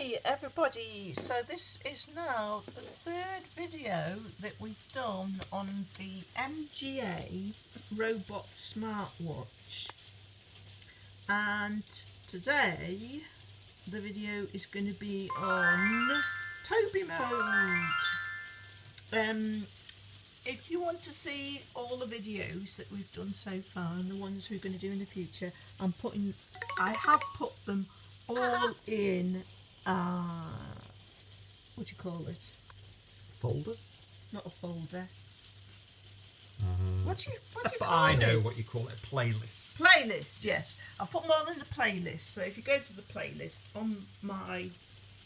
Hi everybody, so this is now the third video that we've done on the MGA robot smartwatch, and today the video is going to be on Tobi mode. If you want to see all the videos that we've done so far and the ones we're going to do in the future, I have put them all in what do you call it? Folder? Not a folder. What do you call I know it? what you call it. Playlist. Playlist, yes. I've put them all in the playlist. So if you go to the playlist on my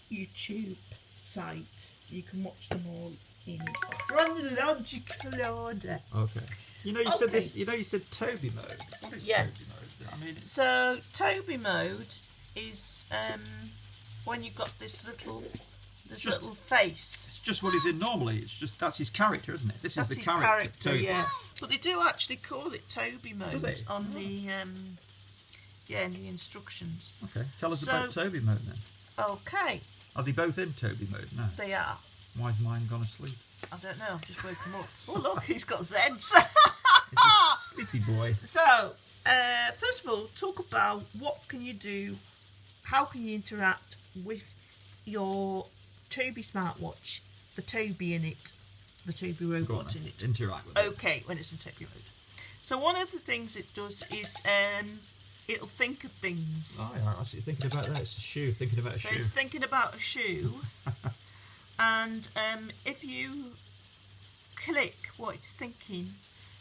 YouTube site, you can watch them all in chronological order. Okay. You said this. You said Tobi mode. What is Yeah. Tobi mode? I mean, So Tobi mode is when you've got this little face. it's just what he's in normally. It's just that's his character, isn't it? That's is the his character. Tobi. Yeah. But they do actually call it Tobi mode Do they? on the in the instructions. Okay. Tell us about Tobi mode then. Okay, Are they both in Tobi mode now? they are. Why's mine gone asleep? I don't know. I've just woke him up. Oh look, he's got Zeds. It's a sleepy boy. So, first of all, talk about what can you do, how can you interact with your Tobi smartwatch, the Tobi in it, the Tobi Go on, robot then. in it. Interact with it. Okay, when it's in Tobi mode. So one of the things it does is it'll think of things. Oh, yeah, I see. Thinking about that. It's a shoe. Thinking about a So shoe. it's thinking about a shoe, and if you click what it's thinking,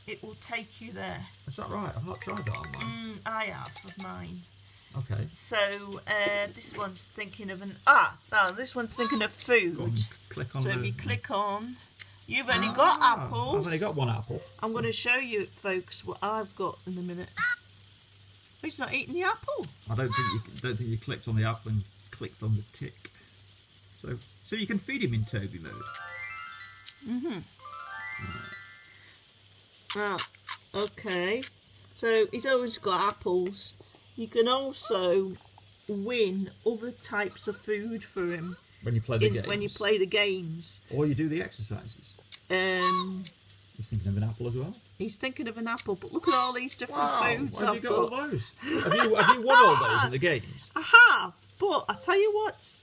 it will take you there. Is that right? I've not tried that on mine. I have with mine. Okay. So this one's thinking of this one's thinking of Go on, food. click on So the... if you click on, you've only got apples. I've only got one apple. I'm going to show you, folks, what I've got in a minute. He's not eating the apple. I don't think you clicked on the apple and clicked on the tick. So you can feed him in Tobi mode. Okay. So he's always got apples. You can also win other types of food for him When you play the games. when you play the games. Or you do the exercises. He's thinking of an apple as well. He's thinking of an apple, but look at all these different foods Where have I've you got all got. those? have you won all those in the games? I have, but I tell you what's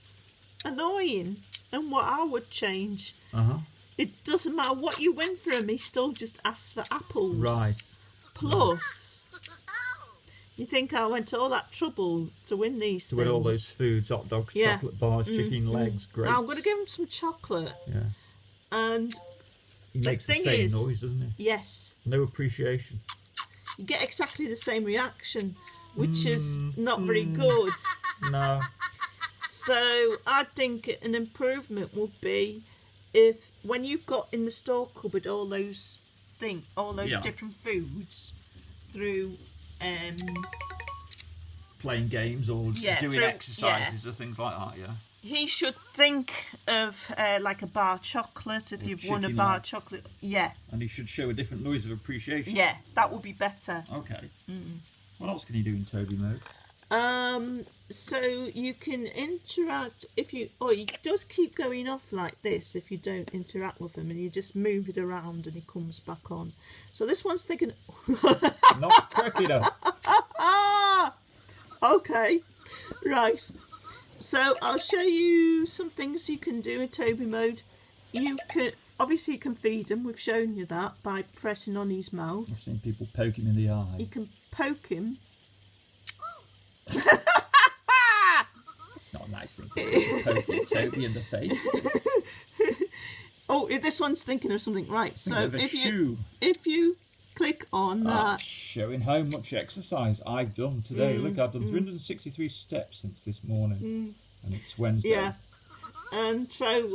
annoying and what I would change. It doesn't matter what you win for him, he still just asks for apples. Right. Plus, you think I went to all that trouble to win these To things? win all those foods, hot dogs, Yeah. chocolate bars, chicken legs, grapes. Now I'm going to give him some chocolate, Yeah. and He makes the thing same is- noise, doesn't he? yes, No appreciation. you get exactly the same reaction, which is not very good. No. So I think an improvement would be if when you've got in the store cupboard all those Yeah. different foods through Playing games or Yeah, doing through- exercises or things like that, yeah. he should think of like a bar of chocolate if Or you've won a chicken bar leg. of chocolate. Yeah, And he should show a different noise of appreciation. yeah, that would be better. Okay. What else can you do in Tobi mode? So you can interact he does keep going off like this if you don't interact with him, and you just move it around and he comes back on. So this one's thinking, Not quick enough. okay, right. So I'll show you some things you can do in Tobi mode. You can feed him. We've shown you that by pressing on his mouth. I've seen people poke him in the eye. You can poke him. It's not a nice thing to do, poking Tobi in the face. Oh, this one's thinking of something, right? So Of a shoe. if you click on that, Showing how much exercise I've done today. Look, I've done 363 steps since this morning. And it's Wednesday. yeah, and so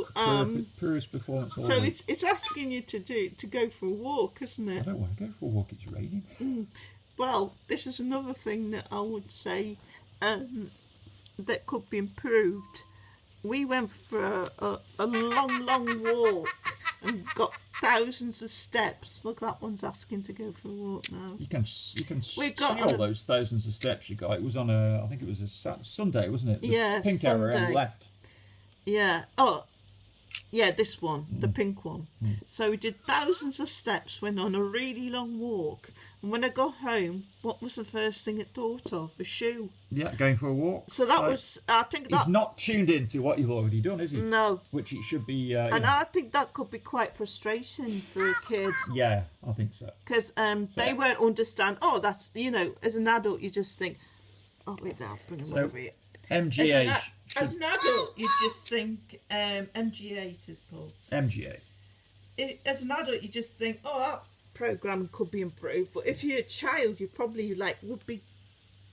Purest performance all so week. it's asking you to go for a walk, isn't I it? don't want to go for a walk, it's raining. Well, this is another thing that I would say that could be improved. We went for a long walk and got thousands of steps. Look, that one's asking to go for a walk now. You can see got all those thousands of steps you got. It was on I think it was a Sunday, wasn't it? The Yeah, pink arrow on Sunday. the left. Yeah. Oh, yeah, this one, the pink one. So we did thousands of steps, went on a really long walk. And when I got home, what was the first thing it thought of? A shoe. Yeah, going for a walk. So that was, I think that... He's not tuned into what you've already done, is he? No. Which it should be... and I think that could be quite frustrating for a kid. Yeah, I think so. Because they won't understand, oh, that's, you know, as an adult, you just think, oh, wait, I'll bring them over here. MGA... As an adult, you just think, MGA it is, Paul. MGA. As an adult, you just think, oh, that programming could be improved. But if you're a child, you probably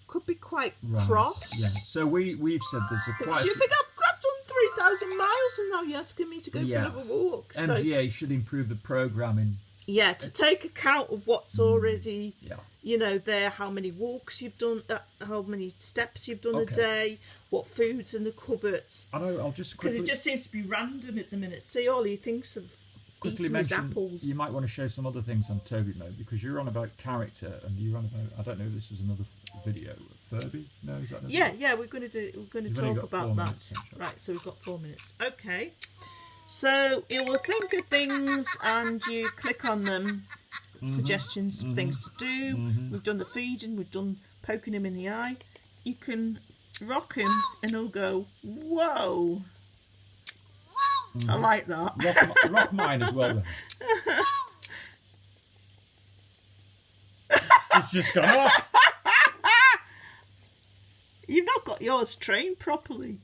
could be quite cross. Yeah. So we've said there's a quite. Do you think I've done 3,000 miles and now you're asking me to go for another walk? MGA should improve the programming. Yeah, to take account of what's already, you know, there, how many walks you've done, how many steps you've done a day, what food's in the cupboards. I know, I'll just quickly... Because it just seems to be random at the minute. See, all he thinks of eating his apples. You might want to show some other things on Tobi mode, because you're on about character, and you're on about, I don't know if this was another video, Furby? No, is that another Yeah, we're going to talk about that. Right, so we've got 4 minutes. Okay. So you will think of things and you click on them, suggestions of things to do. We've done the feeding, we've done poking him in the eye. You can rock him and he'll go, whoa. I like that. Rock mine as well then. It's just gone off. You've not got yours trained properly.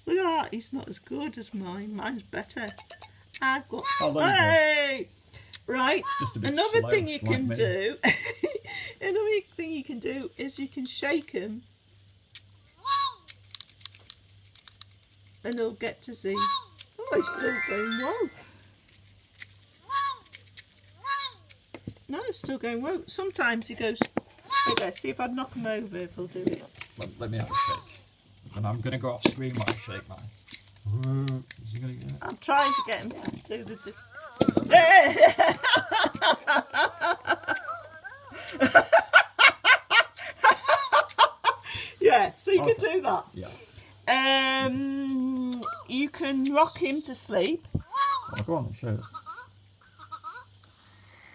Look at that, he's not as good as mine. Mine's better. I've got... Hey! Right, another thing you can do... another thing you can do is you can shake him. And he'll get to see... Oh, he's still going whoa. No, it's still going whoa. Sometimes he goes... Okay, see if I knock him over if he'll do it. Let me have a shake. And I'm going to go off screen while I shake mine. Is he going to get it? I'm trying to get him to do the... Yeah, so you can do that. Yeah. You can rock him to sleep. Oh, go on, show us.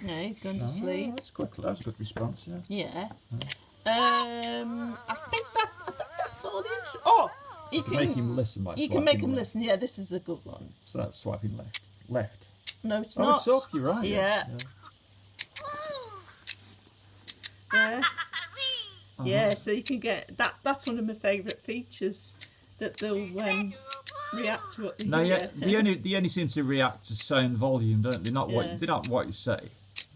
Yeah, he's gone to sleep. That's quick. That's a good response, yeah. Yeah. I think that's all. You can make him listen. You can make him listen. Yeah, this is a good one. So that's swiping left. No, it's not. It's up. You're right. Yeah. Yeah. Yeah. So you can get that. That's one of my favourite features. That they'll react to what they hear. Yeah. They only seem to react to sound volume, don't they? They're not what you say.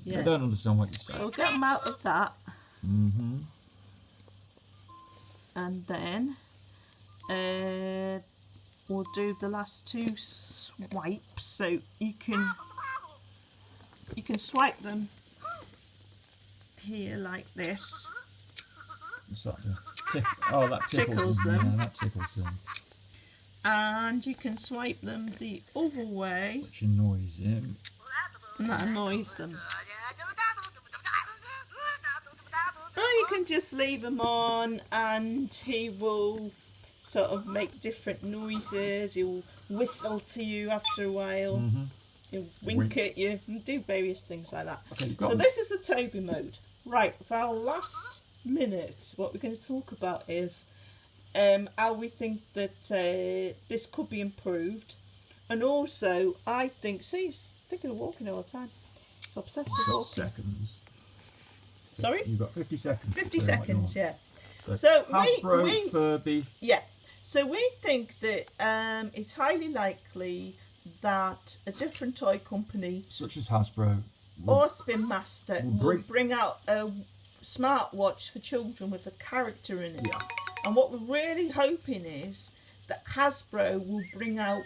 Yeah. They don't understand what you say. So we'll get them out of that. And then we'll do the last 2 swipes. So you can swipe them here like this. What's that do? That tickles them. Yeah, that tickles them. And you can swipe them the other way. Which annoys him. And that annoys them. Or you can just leave him on and he will sort of make different noises. He'll whistle to you after a while. He'll wink at you and do various things like that. Okay, so this is the Tobi mode. Right, for our last minute, what we're going to talk about is how we think that this could be improved. And also, I think, see, he's thinking of walking all the time. He's obsessed with walking. Seconds. Sorry? You've got 50 seconds. 50 seconds, yeah. So Hasbro, Furby. Yeah. So we think that it's highly likely that a different toy company, such as Hasbro, or Spin Master, will bring out a smartwatch for children with a character in it. Yeah. And what we're really hoping is that Hasbro will bring out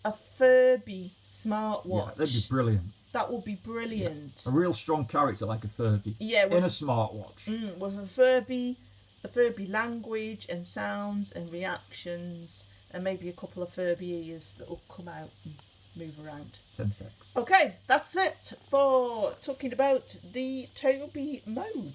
a Furby smartwatch. Yeah, that'd be brilliant. That would be brilliant. Yeah. A real strong character like a Furby. Yeah, in a smartwatch. With a Furby language and sounds and reactions, and maybe a couple of Furby ears that will come out and move around. 10 seconds. Okay, that's it for talking about the Tobi mode.